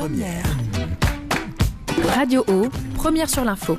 première. Radio O, première sur l'info.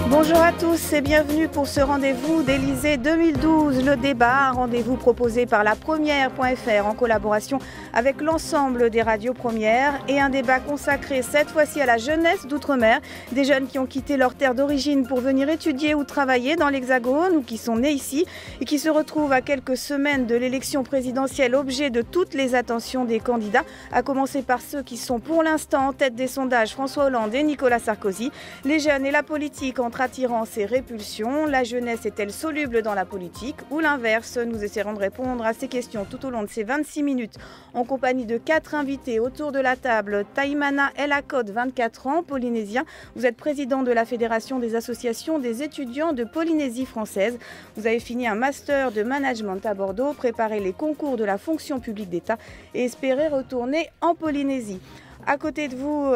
Bonjour à tous et bienvenue pour ce rendez-vous d'Élysée 2012, le débat, un rendez-vous proposé par la Première.fr en collaboration avec l'ensemble des radios premières et un débat consacré cette fois-ci à la jeunesse d'outre-mer, des jeunes qui ont quitté leur terre d'origine pour venir étudier ou travailler dans l'Hexagone ou qui sont nés ici et qui se retrouvent à quelques semaines de l'élection présidentielle, objet de toutes les attentions des candidats, à commencer par ceux qui sont pour l'instant en tête des sondages, François Hollande et Nicolas Sarkozy. Les jeunes et la politique entre attirance et répulsion, la jeunesse est-elle soluble dans la politique ou l'inverse? Nous essaierons de répondre à ces questions tout au long de ces 26 minutes en compagnie de 4 invités autour de la table. Taïmana El Akod, 24 ans, polynésien. Vous êtes président de la Fédération des associations des étudiants de Polynésie française. Vous avez fini un master de management à Bordeaux, préparé les concours de la fonction publique d'État et espérez retourner en Polynésie. À côté de vous,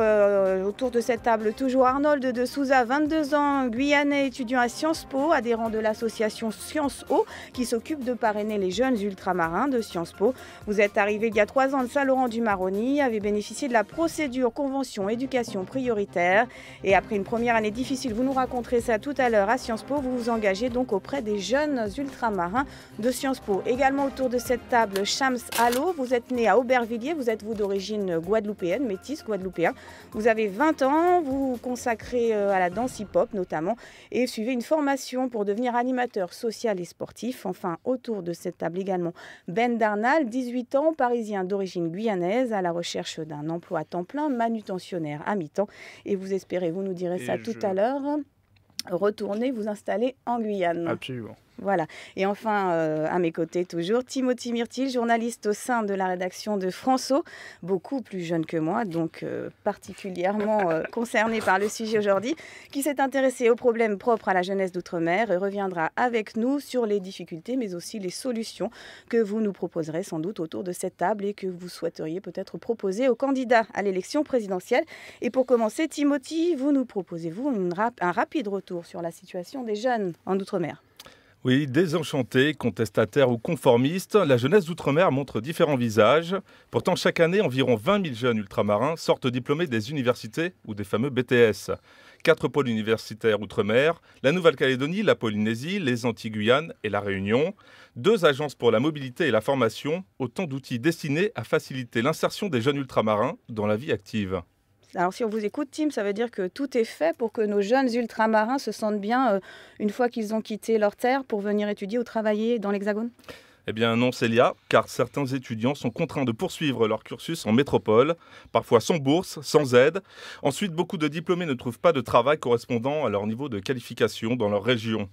autour de cette table, toujours Arnold de Souza, 22 ans, guyanais, étudiant à Sciences Po, adhérent de l'association Sciences O, qui s'occupe de parrainer les jeunes ultramarins de Sciences Po. Vous êtes arrivé il y a 3 ans de Saint-Laurent-du-Maroni, avez bénéficié de la procédure convention éducation prioritaire. Et après une première année difficile, vous nous raconterez ça tout à l'heure à Sciences Po, vous vous engagez donc auprès des jeunes ultramarins de Sciences Po. Également autour de cette table, Shams Allo, vous êtes né à Aubervilliers, vous êtes d'origine guadeloupéenne, métis guadeloupéen. Vous avez 20 ans, vous vous consacrez à la danse hip-hop notamment et suivez une formation pour devenir animateur social et sportif. Enfin, autour de cette table également, Ben Darnal, 18 ans, parisien d'origine guyanaise, à la recherche d'un emploi à temps plein, manutentionnaire à mi-temps. Et vous espérez, vous nous direz ça tout à l'heure, retourner vous installer en Guyane. Absolument. Voilà. Et enfin, à mes côtés toujours, Timothy Myrtil, journaliste au sein de la rédaction de François, beaucoup plus jeune que moi, donc particulièrement concerné par le sujet aujourd'hui, qui s'est intéressé aux problèmes propres à la jeunesse d'outre-mer et reviendra avec nous sur les difficultés, mais aussi les solutions que vous nous proposerez sans doute autour de cette table et que vous souhaiteriez peut-être proposer aux candidats à l'élection présidentielle. Et pour commencer, Timothy, vous nous proposez-vous un rapide retour sur la situation des jeunes en outre-mer? Oui, désenchantés, contestataires ou conformistes, la jeunesse d'outre-mer montre différents visages. Pourtant, chaque année, environ 20 000 jeunes ultramarins sortent diplômés des universités ou des fameux BTS. 4 pôles universitaires outre-mer, la Nouvelle-Calédonie, la Polynésie, les Antilles-Guyanes et la Réunion. 2 agences pour la mobilité et la formation, autant d'outils destinés à faciliter l'insertion des jeunes ultramarins dans la vie active. Alors si on vous écoute, Tim, ça veut dire que tout est fait pour que nos jeunes ultramarins se sentent bien une fois qu'ils ont quitté leur terre pour venir étudier ou travailler dans l'Hexagone? Eh bien non, Célia, car certains étudiants sont contraints de poursuivre leur cursus en métropole, parfois sans bourse, sans aide. Ensuite, beaucoup de diplômés ne trouvent pas de travail correspondant à leur niveau de qualification dans leur région.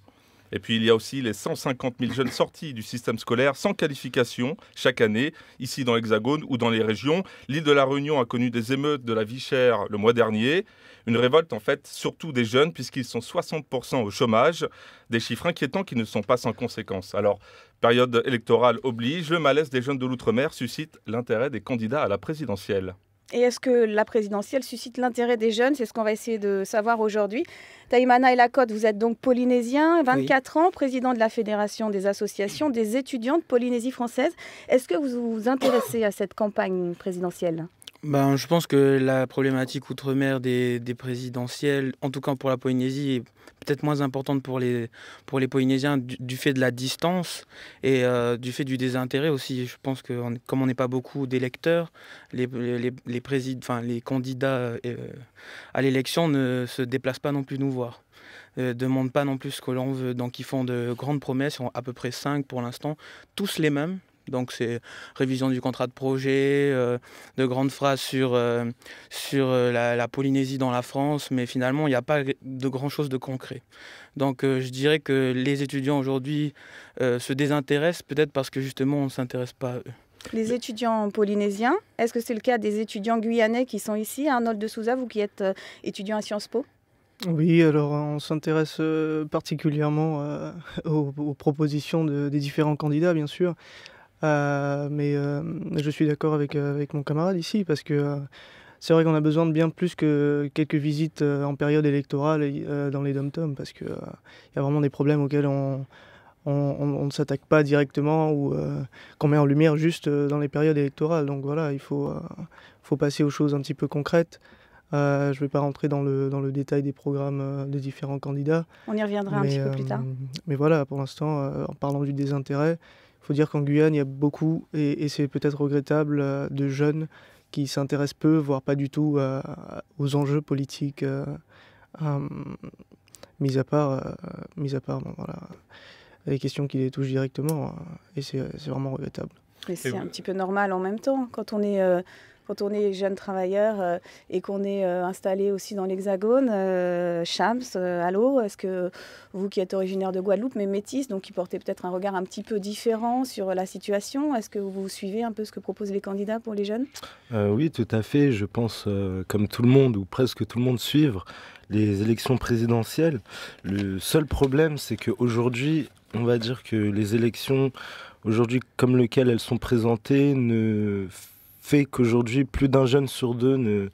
Et puis il y a aussi les 150 000 jeunes sortis du système scolaire sans qualification chaque année, ici dans l'Hexagone ou dans les régions. L'île de la Réunion a connu des émeutes de la vie chère le mois dernier. Une révolte en fait, surtout des jeunes, puisqu'ils sont 60% au chômage. Des chiffres inquiétants qui ne sont pas sans conséquences. Alors, période électorale oblige, le malaise des jeunes de l'outre-mer suscite l'intérêt des candidats à la présidentielle. Et est-ce que la présidentielle suscite l'intérêt des jeunes? C'est ce qu'on va essayer de savoir aujourd'hui. Taïmana El Akod, vous êtes donc polynésien, 24 ans, président de la Fédération des associations des étudiants de Polynésie française. Est-ce que vous vous intéressez à cette campagne présidentielle? Je pense que la problématique outre-mer des présidentielles, en tout cas pour la Polynésie, est peut-être moins importante pour les Polynésiens du fait de la distance et du fait du désintérêt aussi. Je pense que comme on n'est pas beaucoup d'électeurs, les candidats à l'élection ne se déplacent pas non plus nous voir. Demandent pas non plus ce que l'on veut. Donc ils font de grandes promesses, à peu près 5 pour l'instant, tous les mêmes. Donc c'est révision du contrat de projet, de grandes phrases sur la Polynésie dans la France, mais finalement il n'y a pas de grand-chose de concret. Donc je dirais que les étudiants aujourd'hui se désintéressent peut-être parce que justement on ne s'intéresse pas à eux. Les étudiants polynésiens, est-ce que c'est le cas des étudiants guyanais qui sont ici? Arnold de Souza, vous qui êtes étudiant à Sciences Po? Oui, alors on s'intéresse particulièrement aux propositions des différents candidats, bien sûr. Mais je suis d'accord avec mon camarade ici, parce que c'est vrai qu'on a besoin de bien plus que quelques visites en période électorale dans les dom-toms, parce qu'il y a vraiment des problèmes auxquels on ne s'attaque pas directement ou qu'on met en lumière juste dans les périodes électorales. Donc voilà, il faut passer aux choses un petit peu concrètes. Je ne vais pas rentrer dans le détail des programmes des différents candidats. On y reviendra un petit peu plus tard. Mais voilà, pour l'instant, en parlant du désintérêt, il faut dire qu'en Guyane, il y a beaucoup, et c'est peut-être regrettable, de jeunes qui s'intéressent peu, voire pas du tout, aux enjeux politiques, mis à part bon, voilà, les questions qui les touchent directement, et c'est vraiment regrettable. Mais c'est un petit peu normal en même temps, quand on est jeune travailleur et qu'on est installé aussi dans l'Hexagone. Chams, allô, est-ce que vous qui êtes originaire de Guadeloupe, mais métisse, donc qui portez peut-être un regard un petit peu différent sur la situation, est-ce que vous suivez un peu ce que proposent les candidats pour les jeunes ? Oui, tout à fait. Je pense, comme tout le monde, ou presque tout le monde, suivre les élections présidentielles. Le seul problème, c'est qu'aujourd'hui, on va dire que les élections, aujourd'hui, comme lesquelles elles sont présentées, ne fait qu'aujourd'hui, plus d'un jeune sur deux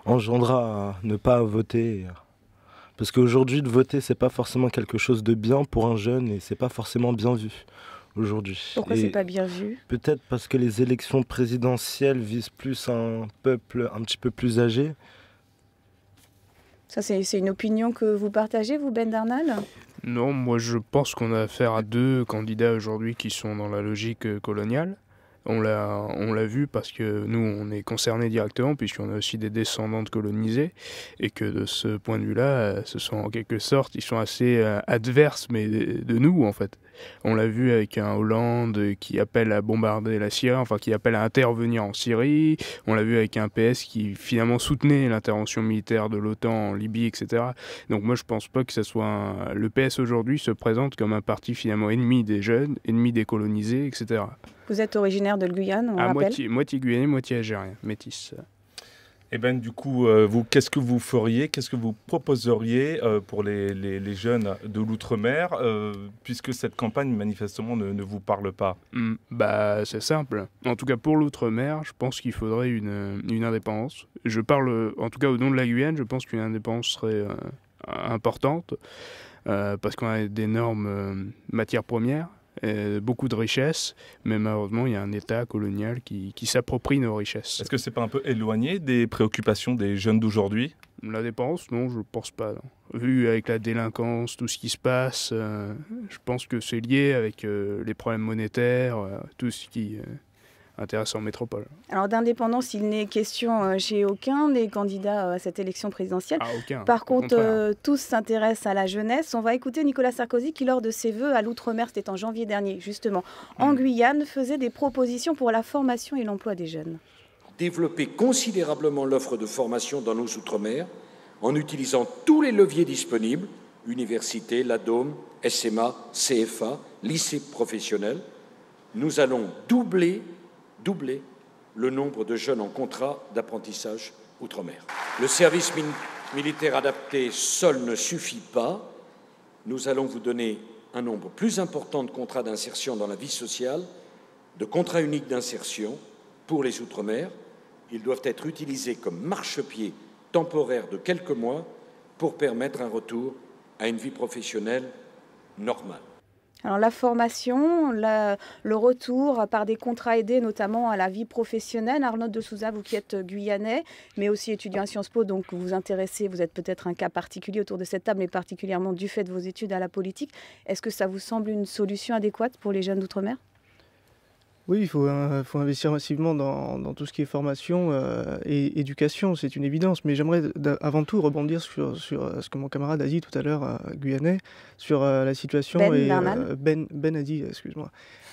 engendra à ne pas voter. Parce qu'aujourd'hui, de voter, c'est pas forcément quelque chose de bien pour un jeune, et c'est pas forcément bien vu aujourd'hui. Pourquoi c'est pas bien vu ? Peut-être parce que les élections présidentielles visent plus un peuple un petit peu plus âgé. Ça, c'est une opinion que vous partagez, vous, Ben Darnal ? Non, moi je pense qu'on a affaire à deux candidats aujourd'hui qui sont dans la logique coloniale. On l'a vu parce que nous, on est concernés directement, puisqu'on a aussi des descendants de colonisés, et que de ce point de vue-là, ce sont en quelque sorte, ils sont assez adverses, mais de nous, en fait. On l'a vu avec un Hollande qui appelle à bombarder la Syrie, enfin qui appelle à intervenir en Syrie. On l'a vu avec un PS qui finalement soutenait l'intervention militaire de l'OTAN en Libye, etc. Donc moi, je pense pas que ça soit le PS aujourd'hui se présente comme un parti finalement ennemi des jeunes, ennemi des colonisés, etc. Vous êtes originaire de Guyane, on rappelle ? Moitié guyanais, moitié algérien, métis. Et ben du coup, vous, qu'est-ce que vous feriez, qu'est-ce que vous proposeriez pour les jeunes de l'outre-mer, puisque cette campagne manifestement ne vous parle pas ? Bah c'est simple. En tout cas pour l'outre-mer, je pense qu'il faudrait une indépendance. Je parle en tout cas au nom de la Guyane, je pense qu'une indépendance serait importante, parce qu'on a d'énormes matières premières. Beaucoup de richesses, mais malheureusement il y a un État colonial qui s'approprie nos richesses. Est-ce que c'est pas un peu éloigné des préoccupations des jeunes d'aujourd'hui ? La dépense, non, je pense pas. Non. Vu avec la délinquance, tout ce qui se passe, je pense que c'est lié avec les problèmes monétaires, tout ce qui intéresse en métropole. Alors d'indépendance, il n'est question chez aucun des candidats à cette élection présidentielle. Aucun. Par contre, tous s'intéressent à la jeunesse. On va écouter Nicolas Sarkozy qui, lors de ses vœux à l'outre-mer, c'était en janvier dernier, justement, en Guyane, faisait des propositions pour la formation et l'emploi des jeunes. Développer considérablement l'offre de formation dans nos outre-mer en utilisant tous les leviers disponibles, universités, l'ADOM, SMA, CFA, lycées professionnels. Nous allons doubler le nombre de jeunes en contrat d'apprentissage outre-mer. Le service militaire adapté seul ne suffit pas. Nous allons vous donner un nombre plus important de contrats d'insertion dans la vie sociale, de contrats uniques d'insertion pour les outre-mer. Ils doivent être utilisés comme marchepied temporaire de quelques mois pour permettre un retour à une vie professionnelle normale. Alors la formation, le retour par des contrats aidés, notamment à la vie professionnelle. Arnaud de Souza, vous qui êtes guyanais, mais aussi étudiant à Sciences Po, donc vous vous intéressez, vous êtes peut-être un cas particulier autour de cette table, mais particulièrement du fait de vos études à la politique. Est-ce que ça vous semble une solution adéquate pour les jeunes d'outre-mer ? Oui, il faut investir massivement dans tout ce qui est formation et éducation, c'est une évidence. Mais j'aimerais avant tout rebondir sur ce que mon camarade a dit tout à l'heure, guyanais, sur la situation. Ben a dit, excuse-moi,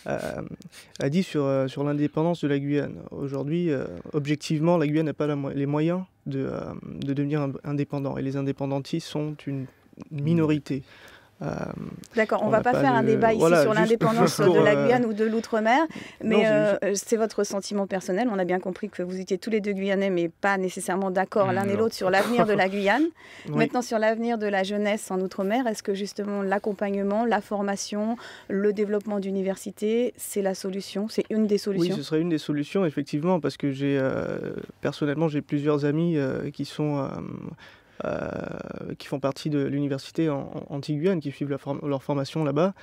a dit sur l'indépendance de la Guyane. Aujourd'hui, objectivement, la Guyane n'a pas les moyens de devenir indépendant. Et les indépendantistes sont une minorité. D'accord, on ne va pas faire un débat ici sur l'indépendance de la Guyane ou de l'outre-mer, mais c'est votre sentiment personnel. On a bien compris que vous étiez tous les deux Guyanais, mais pas nécessairement d'accord l'un et l'autre sur l'avenir de la Guyane. Oui. Maintenant, sur l'avenir de la jeunesse en outre-mer, est-ce que justement l'accompagnement, la formation, le développement d'universités, c'est la solution, c'est une des solutions? Oui, ce serait une des solutions, effectivement, parce que personnellement, j'ai plusieurs amis qui font partie de l'université en Guyane, qui suivent leur formation là-bas.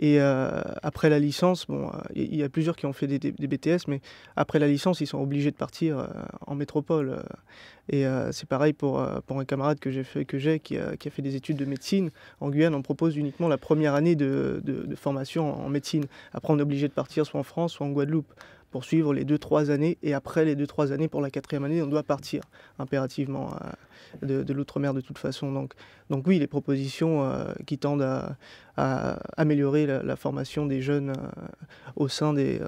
Et après la licence, il y a plusieurs qui ont fait des BTS, mais après la licence, ils sont obligés de partir en métropole. Et c'est pareil pour un camarade qui a fait des études de médecine. En Guyane, on propose uniquement la première année de formation en médecine. Après, on est obligé de partir soit en France, soit en Guadeloupe, pour suivre les 2-3 années, et après les 2-3 années pour la 4e année, on doit partir impérativement de l'outre-mer de toute façon. Donc oui, les propositions qui tendent à améliorer la formation des jeunes au sein des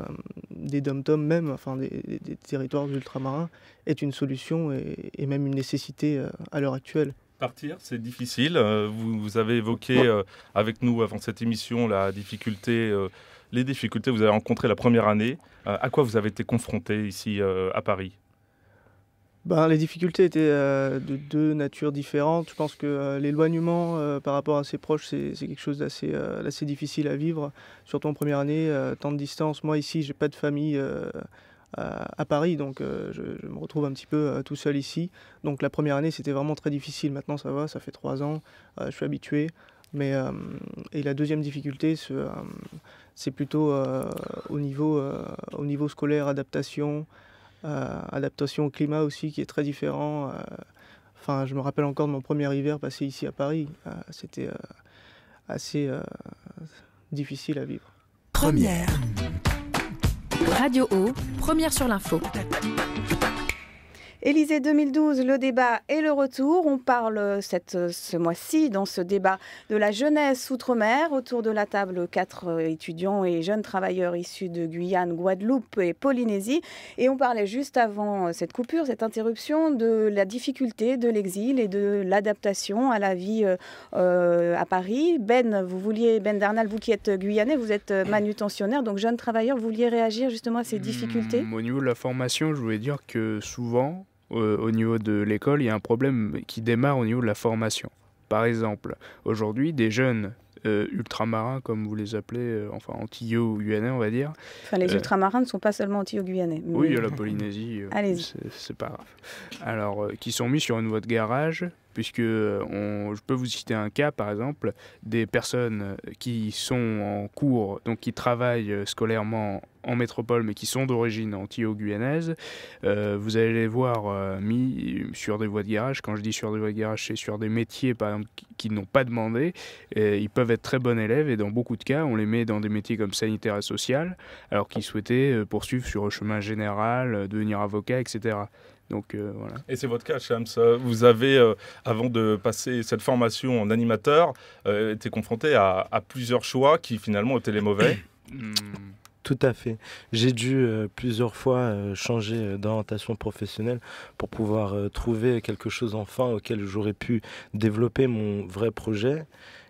dom-toms même, enfin des territoires ultramarins, est une solution et même une nécessité à l'heure actuelle. Partir, c'est difficile. Vous avez évoqué avec nous avant cette émission les difficultés que vous avez rencontrées la première année. À quoi vous avez été confronté ici à Paris? Les difficultés étaient de deux natures différentes. Je pense que l'éloignement par rapport à ses proches, c'est quelque chose d'assez difficile à vivre, surtout en première année, tant de distance. Moi ici, j'ai pas de famille à Paris, donc je me retrouve un petit peu tout seul ici. Donc la première année, c'était vraiment très difficile. Maintenant, ça va, ça fait 3 ans, je suis habitué. Et la deuxième difficulté, c'est plutôt au niveau scolaire, adaptation au climat aussi, qui est très différent. Je me rappelle encore de mon premier hiver passé ici à Paris. C'était assez difficile à vivre. Première. Radio O, première sur l'info. Élysée 2012, le débat et le retour. On parle ce mois-ci, dans ce débat, de la jeunesse outre-mer. Autour de la table, 4 étudiants et jeunes travailleurs issus de Guyane, Guadeloupe et Polynésie. Et on parlait juste avant cette coupure, cette interruption, de la difficulté de l'exil et de l'adaptation à la vie à Paris. Ben Darnal, vous qui êtes guyanais, vous êtes manutentionnaire, donc jeune travailleur, vous vouliez réagir justement à ces difficultés? Au niveau de la formation, je voulais dire que souvent, au niveau de l'école, il y a un problème qui démarre au niveau de la formation. Par exemple, aujourd'hui, des jeunes ultramarins, comme vous les appelez, antillais ou guyanais, on va dire. Les ultramarins ne sont pas seulement antillais ou guyanais. Oui, il y a la Polynésie, c'est pas grave. Alors, qui sont mis sur une voie de garage, puisque je peux vous citer un cas, par exemple, des personnes qui sont en cours, donc qui travaillent scolairement en métropole, mais qui sont d'origine antilo-guyanaise. Vous allez les voir mis sur des voies de garage. Quand je dis sur des voies de garage, c'est sur des métiers, par exemple, qui n'ont pas demandé. Ils peuvent être très bons élèves, et dans beaucoup de cas, on les met dans des métiers comme sanitaire et social, alors qu'ils souhaitaient poursuivre sur le chemin général, devenir avocat, etc. Donc, voilà. Et c'est votre cas, Shams. Vous avez, avant de passer cette formation en animateur, été confronté à plusieurs choix qui finalement étaient les mauvais. Tout à fait. J'ai dû plusieurs fois changer d'orientation professionnelle pour pouvoir trouver quelque chose enfin auquel j'aurais pu développer mon vrai projet,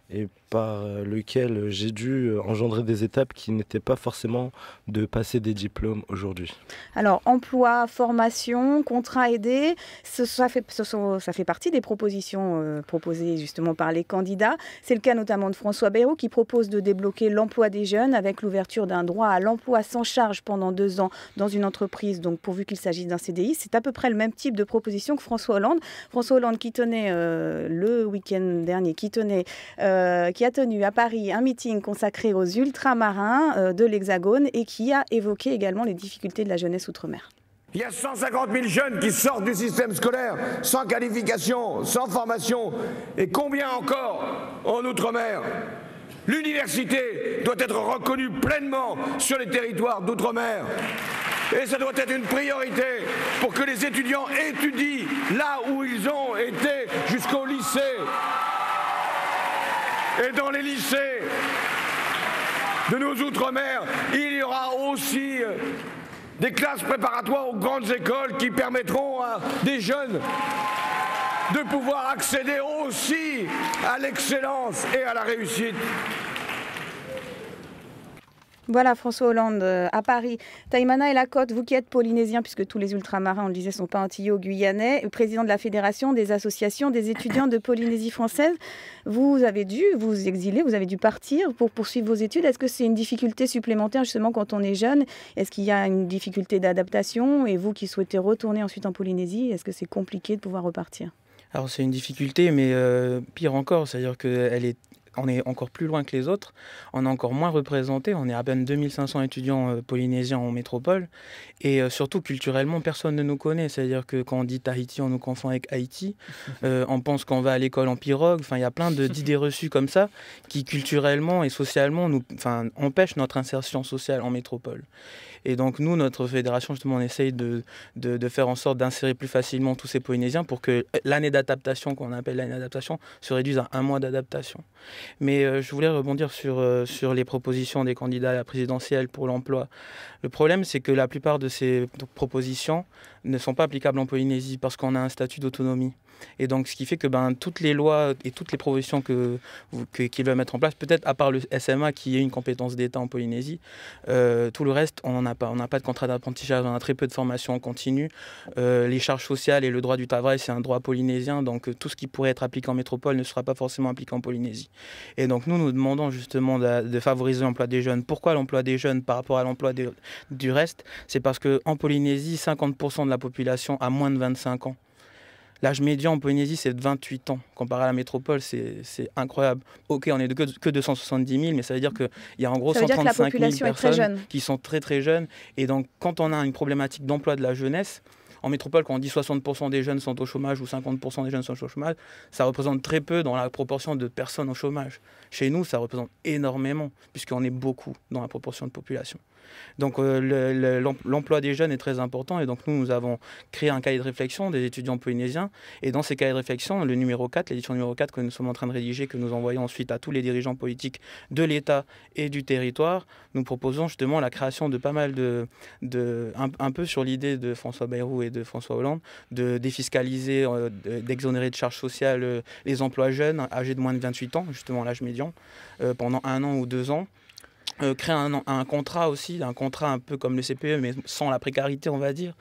et par lequel j'ai dû engendrer des étapes qui n'étaient pas forcément de passer des diplômes aujourd'hui. Alors, emploi, formation, contrat aidé, ça fait partie des propositions proposées justement par les candidats. C'est le cas notamment de François Bayrou, qui propose de débloquer l'emploi des jeunes avec l'ouverture d'un droit à l'emploi sans charge pendant 2 ans dans une entreprise, donc pourvu qu'il s'agisse d'un CDI. C'est à peu près le même type de proposition que François Hollande. François Hollande qui tenait le week-end dernier, qui a tenu à Paris un meeting consacré aux ultramarins de l'Hexagone, et qui a évoqué également les difficultés de la jeunesse outre-mer. Il y a 150 000 jeunes qui sortent du système scolaire sans qualification, sans formation. Et combien encore en outre-mer? L'université doit être reconnue pleinement sur les territoires d'outre-mer. Et ça doit être une priorité pour que les étudiants étudient là où ils ont été jusqu'au lycée. Et dans les lycées de nos outre-mer, il y aura aussi des classes préparatoires aux grandes écoles qui permettront à des jeunes de pouvoir accéder aussi à l'excellence et à la réussite. Voilà François Hollande à Paris. Taïmana El Akoth, vous qui êtes polynésien, puisque tous les ultramarins, on le disait, ne sont pas antillais ou guyanais, président de la Fédération des associations des étudiants de Polynésie française, vous avez dû vous exiler, vous avez dû partir pour poursuivre vos études. Est-ce que c'est une difficulté supplémentaire justement quand on est jeune? Est-ce qu'il y a une difficulté d'adaptation? Et vous qui souhaitez retourner ensuite en Polynésie, est-ce que c'est compliqué de pouvoir repartir? Alors c'est une difficulté, mais pire encore, c'est-à-dire on est encore plus loin que les autres, on est encore moins représenté, on est à peine 2500 étudiants polynésiens en métropole, et surtout culturellement, personne ne nous connaît, c'est-à-dire que quand on dit Tahiti, on nous confond avec Haïti, on pense qu'on va à l'école en pirogue, enfin il y a plein d'idées reçues comme ça, qui culturellement et socialement empêchent notre insertion sociale en métropole. Et donc nous, notre fédération, justement, on essaye de faire en sorte d'insérer plus facilement tous ces Polynésiens pour que l'année d'adaptation, qu'on appelle l'année d'adaptation, se réduise à 1 mois d'adaptation. Mais je voulais rebondir sur les propositions des candidats à la présidentielle pour l'emploi. Le problème, c'est que la plupart de ces propositions ne sont pas applicables en Polynésie parce qu'on a un statut d'autonomie. Et donc, ce qui fait que toutes les lois et toutes les propositions qu'ils veulent mettre en place, peut-être à part le SMA qui est une compétence d'État en Polynésie, tout le reste, on n'a pas de contrat d'apprentissage, on a très peu de formation en continu. Les charges sociales et le droit du travail, c'est un droit polynésien, donc tout ce qui pourrait être appliqué en métropole ne sera pas forcément appliqué en Polynésie. Et donc, nous demandons justement de favoriser l'emploi des jeunes. Pourquoi l'emploi des jeunes par rapport à l'emploi du reste? C'est parce qu'en Polynésie, 50% de la population a moins de 25 ans. L'âge médian en Polynésie, c'est de 28 ans. Comparé à la métropole, c'est incroyable. Ok, on est que 270 000, mais ça veut dire qu'il y a en gros 135 000 personnes qui sont très très jeunes. Et donc, quand on a une problématique d'emploi de la jeunesse, en métropole, quand on dit 60% des jeunes sont au chômage ou 50% des jeunes sont au chômage, ça représente très peu dans la proportion de personnes au chômage. Chez nous, ça représente énormément, puisqu'on est beaucoup dans la proportion de population. Donc l'emploi des jeunes est très important et donc nous avons créé un cahier de réflexion des étudiants polynésiens et dans ces cahiers de réflexion, le numéro 4, l'édition numéro 4 que nous sommes en train de rédiger, que nous envoyons ensuite à tous les dirigeants politiques de l'État et du territoire, nous proposons justement la création de pas mal un peu sur l'idée de François Bayrou et de François Hollande, de défiscaliser, d'exonérer de charges sociales les emplois jeunes âgés de moins de 28 ans, justement l'âge médian, pendant 1 an ou 2 ans. Créer un contrat aussi, un contrat un peu comme le CPE, mais sans la précarité, on va dire.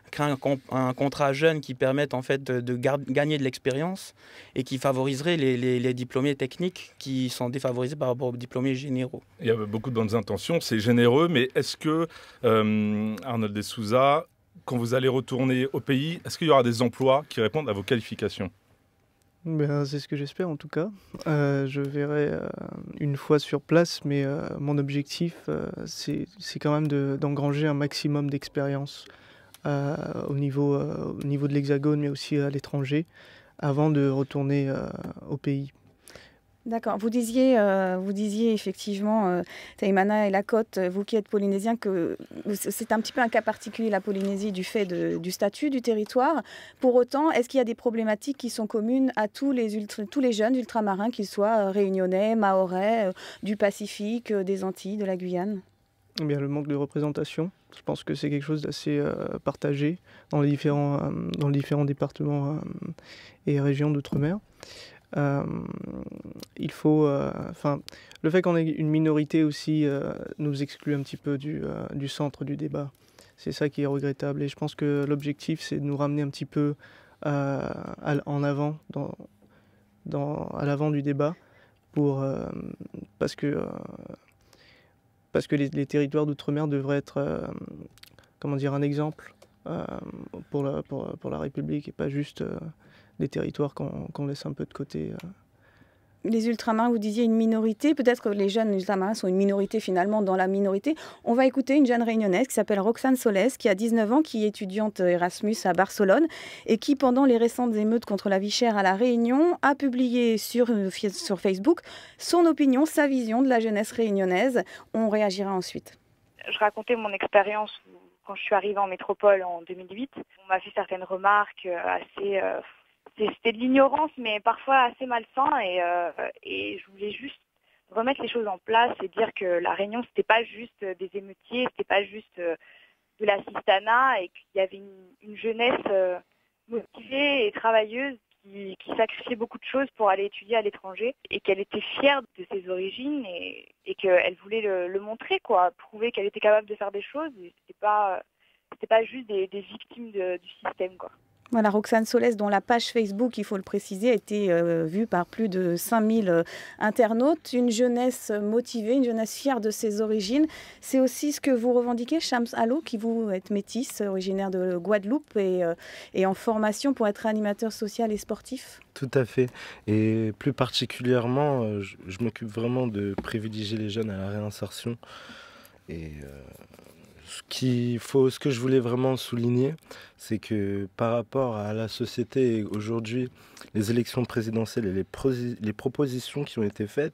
Créer un contrat jeune qui permette en fait de gagner de l'expérience et qui favoriserait les diplômés techniques qui sont défavorisés par rapport aux diplômés généraux. Il y a beaucoup de bonnes intentions, c'est généreux, mais est-ce que, Arnold de Souza, quand vous allez retourner au pays, est-ce qu'il y aura des emplois qui répondent à vos qualifications ? C'est ce que j'espère en tout cas. Je verrai une fois sur place, mais mon objectif, c'est quand même d'engranger un maximum d'expérience au niveau de l'Hexagone, mais aussi à l'étranger, avant de retourner au pays. D'accord. Vous disiez effectivement, Taïmana El Akoth, vous qui êtes polynésien, que c'est un petit peu un cas particulier, la Polynésie, du fait du statut du territoire. Pour autant, est-ce qu'il y a des problématiques qui sont communes à tous les jeunes ultramarins, qu'ils soient réunionnais, mahorais, du Pacifique, des Antilles, de la Guyane ? Eh bien, le manque de représentation, je pense que c'est quelque chose d'assez partagé dans les différents départements et régions d'outre-mer. Le fait qu'on ait une minorité aussi nous exclut un petit peu du centre du débat. C'est ça qui est regrettable et je pense que l'objectif c'est de nous ramener un petit peu en avant, à l'avant du débat parce que les territoires d'outre-mer devraient être un exemple pour la République et pas juste des territoires qu'on laisse un peu de côté. Les ultramarins, vous disiez une minorité, peut-être que les jeunes ultramarins sont une minorité finalement dans la minorité. On va écouter une jeune réunionnaise qui s'appelle Roxane Solès, qui a 19 ans, qui est étudiante Erasmus à Barcelone et qui, pendant les récentes émeutes contre la vie chère à La Réunion, a publié sur Facebook son opinion, sa vision de la jeunesse réunionnaise. On réagira ensuite. Je racontais mon expérience quand je suis arrivée en métropole en 2008. On m'a fait certaines remarques assez... C'était de l'ignorance, mais parfois assez malsain. Et je voulais juste remettre les choses en place et dire que la Réunion, c'était pas juste des émeutiers, c'était pas juste de l'assistanat, et qu'il y avait une jeunesse motivée et travailleuse qui sacrifiait beaucoup de choses pour aller étudier à l'étranger et qu'elle était fière de ses origines et qu'elle voulait le montrer, quoi, prouver qu'elle était capable de faire des choses. Et c'était pas juste des victimes du système, quoi. Voilà, Roxane Solès, dont la page Facebook, il faut le préciser, a été vue par plus de 5000 internautes. Une jeunesse motivée, une jeunesse fière de ses origines. C'est aussi ce que vous revendiquez, Shams Allo, qui vous êtes métisse, originaire de Guadeloupe et en formation pour être animateur social et sportif. Tout à fait. Et plus particulièrement, je m'occupe vraiment de privilégier les jeunes à la réinsertion. Et ce que je voulais vraiment souligner, c'est que par rapport à la société aujourd'hui, les élections présidentielles et les propositions qui ont été faites,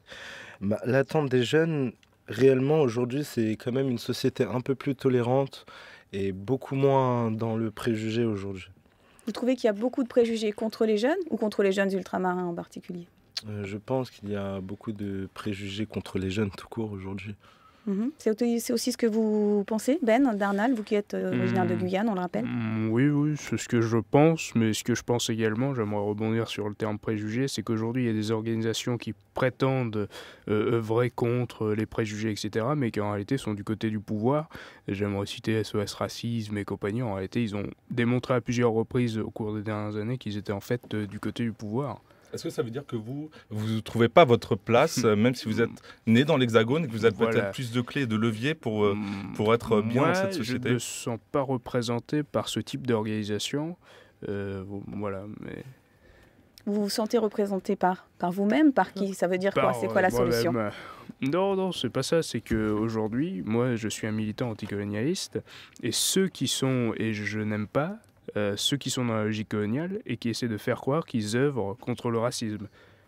l'attente des jeunes, réellement aujourd'hui, c'est quand même une société un peu plus tolérante et beaucoup moins dans le préjugé aujourd'hui. Vous trouvez qu'il y a beaucoup de préjugés contre les jeunes ou contre les jeunes ultramarins en particulier ? Je pense qu'il y a beaucoup de préjugés contre les jeunes tout court aujourd'hui. C'est aussi ce que vous pensez, Ben Darnal, vous qui êtes originaire de Guyane, on le rappelle. Oui, c'est ce que je pense, mais ce que je pense également, j'aimerais rebondir sur le terme préjugé, c'est qu'aujourd'hui il y a des organisations qui prétendent œuvrer contre les préjugés, etc., mais qui en réalité sont du côté du pouvoir. J'aimerais citer SOS Racisme et compagnie. En réalité, ils ont démontré à plusieurs reprises au cours des dernières années qu'ils étaient en fait du côté du pouvoir. Est-ce que ça veut dire que vous ne trouvez pas votre place, même si vous êtes né dans l'Hexagone et que vous avez peut-être plus de clés et de leviers pour être bien dans cette société ? Je ne me sens pas représenté par ce type d'organisation. Voilà, mais... Vous vous sentez représenté par vous-même ? Par qui ? Ça veut dire quoi ? C'est quoi la solution ? Non, c'est pas ça. C'est qu'aujourd'hui, moi, je suis un militant anticolonialiste et ceux qui sont, et je n'aime pas, ceux qui sont dans la logique coloniale et qui essaient de faire croire qu'ils œuvrent contre le racisme,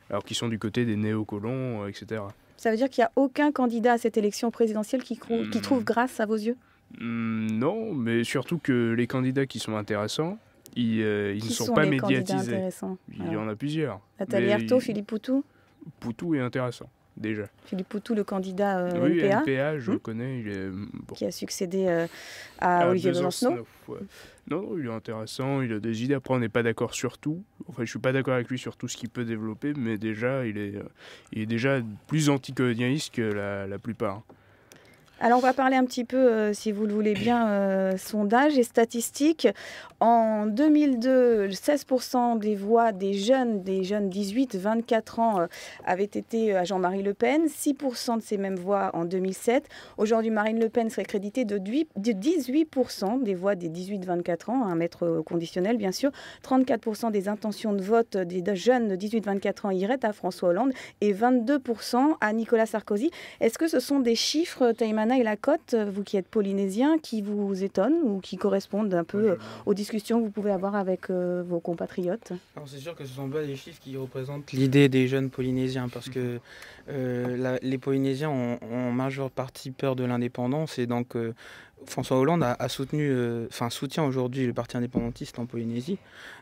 alors qu'ils sont du côté des néocolons, etc. Ça veut dire qu'il n'y a aucun candidat à cette élection présidentielle qui trouve grâce à vos yeux ? Non, mais surtout que les candidats qui sont intéressants, ils ne sont pas médiatisés. Il y en a plusieurs. Nathalie Arthaud, Philippe Poutou ? Poutou est intéressant, déjà. Philippe Poutou, le candidat oui, LPA. LPA, je le connais. Il est... Qui a succédé à Olivier Besancenot. Ouais. Non, il est intéressant, il a des idées. Après, on n'est pas d'accord sur tout. Enfin, je ne suis pas d'accord avec lui sur tout ce qu'il peut développer, mais déjà, il est déjà plus anticolonialiste que la plupart. Alors, on va parler un petit peu, si vous le voulez bien, sondage et statistiques. En 2002, 16% des voix des jeunes 18-24 ans avaient été à Jean-Marie Le Pen, 6% de ces mêmes voix en 2007. Aujourd'hui, Marine Le Pen serait créditée de 18% des voix des 18-24 ans, un maître conditionnel bien sûr. 34% des intentions de vote des jeunes de 18-24 ans iraient à François Hollande et 22% à Nicolas Sarkozy. Est-ce que ce sont des chiffres, Taïmana et Lacotte, vous qui êtes polynésien, qui vous étonnent ou qui correspondent un peu aux discussions que vous pouvez avoir avec vos compatriotes ? Alors c'est sûr que ce ne sont pas des chiffres qui représentent l'idée des jeunes polynésiens parce que les Polynésiens ont en majeure partie peur de l'indépendance et donc François Hollande soutient aujourd'hui le parti indépendantiste en Polynésie,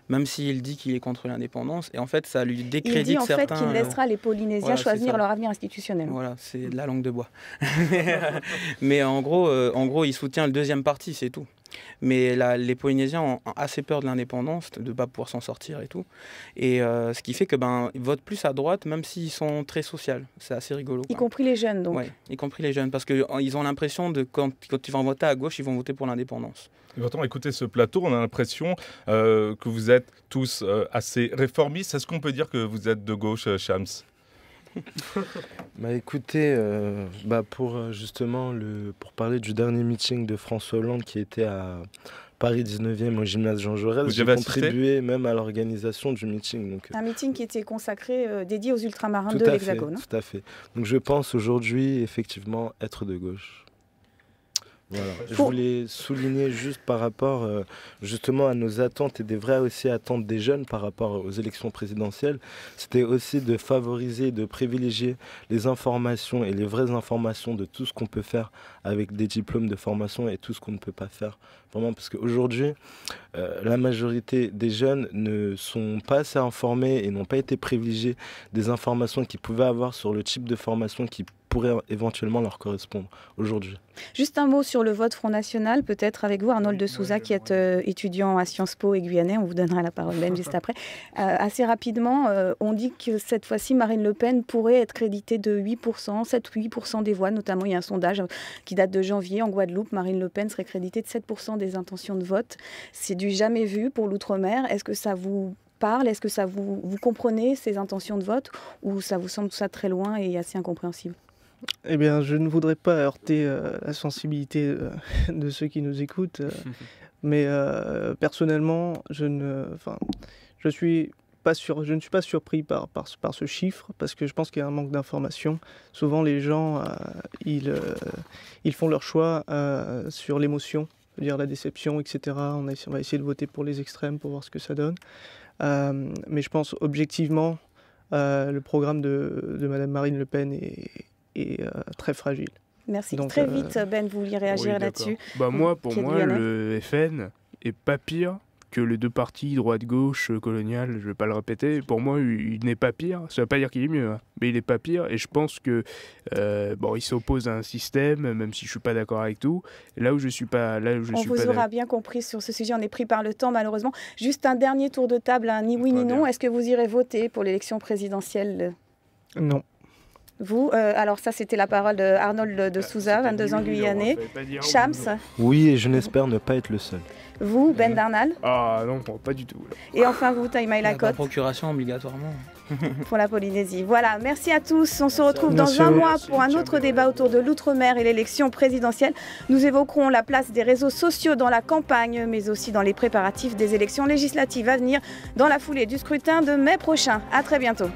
même s'il dit qu'il est contre l'indépendance. Et en fait, ça lui décrédite certains... Il dit en fait qu'il laissera les Polynésiens choisir leur avenir institutionnel. Voilà, c'est de la langue de bois. Mais en gros, il soutient le deuxième parti, c'est tout. Mais les Polynésiens ont assez peur de l'indépendance, de ne pas pouvoir s'en sortir et tout. Et ce qui fait que ils votent plus à droite, même s'ils sont très sociaux. C'est assez rigolo. Y compris les jeunes, donc. Oui, y compris les jeunes, parce qu'ils ont l'impression que quand ils vont voter à gauche, ils vont voter pour l'indépendance. Et pourtant, écoutez ce plateau, on a l'impression que vous êtes tous assez réformistes. Est-ce qu'on peut dire que vous êtes de gauche, Shams ? Écoutez, pour parler du dernier meeting de François Hollande qui était à Paris 19e au gymnase Jean Jaurès, j'ai contribué même à l'organisation du meeting. Donc, un meeting qui était consacré, dédié aux ultramarins de l'Hexagone. Tout à fait. Donc je pense aujourd'hui effectivement être de gauche. Voilà. Je voulais souligner juste par rapport justement à nos attentes et des vraies aussi attentes des jeunes par rapport aux élections présidentielles, c'était aussi de favoriser, de privilégier les informations et les vraies informations de tout ce qu'on peut faire avec des diplômes de formation et tout ce qu'on ne peut pas faire. Vraiment, parce qu'aujourd'hui, la majorité des jeunes ne sont pas assez informés et n'ont pas été privilégiés des informations qu'ils pouvaient avoir sur le type de formation qui pourrait éventuellement leur correspondre aujourd'hui. Juste un mot sur le vote Front National, peut-être avec vous, Arnold de Souza, qui est étudiant à Sciences Po et guyanais. On vous donnera la parole même juste après. Assez rapidement, on dit que cette fois-ci, Marine Le Pen pourrait être créditée de 8%, 7-8% des voix. Notamment, il y a un sondage qui date de janvier en Guadeloupe. Marine Le Pen serait créditée de 7% des intentions de vote. C'est du jamais vu pour l'outre-mer. Est-ce que ça vous parle? Est-ce que ça vous comprenez ces intentions de vote, ou ça vous semble tout ça très loin et assez incompréhensible? Eh bien, je ne voudrais pas heurter la sensibilité de ceux qui nous écoutent, mais personnellement, je ne suis pas surpris par ce chiffre, parce que je pense qu'il y a un manque d'information. Souvent, les gens, ils font leur choix sur l'émotion, c'est-à-dire la déception, etc. On va essayer de voter pour les extrêmes pour voir ce que ça donne. Mais je pense objectivement, le programme de Madame Marine Le Pen est très fragile. Merci. Donc, très vite, Ben, vous vouliez réagir là-dessus? Pour moi, le FN est pas pire que les deux partis droite-gauche coloniale, je vais pas le répéter. Pour moi, il n'est pas pire. Ça veut pas dire qu'il est mieux, hein, mais il n'est pas pire. Et je pense que il s'oppose à un système, même si je suis pas d'accord avec tout. Là où je suis pas, on vous aura bien compris sur ce sujet. On est pris par le temps, malheureusement. Juste un dernier tour de table, ni oui ni non. Est-ce que vous irez voter pour l'élection présidentielle? Non. Vous, alors ça c'était la parole de Arnold de Souza, 22 ans guyanais. Chams? Oui, et je n'espère ne pas être le seul. Vous, Ben Darnal? Ah non, pas du tout. Là. Et enfin vous, Taïmaï Lacote? La procuration obligatoirement. Pour la Polynésie. Voilà, merci à tous. On se retrouve dans un mois pour un autre débat autour de l'outre-mer et l'élection présidentielle. Nous évoquerons la place des réseaux sociaux dans la campagne, mais aussi dans les préparatifs des élections législatives à venir dans la foulée du scrutin de mai prochain. À très bientôt.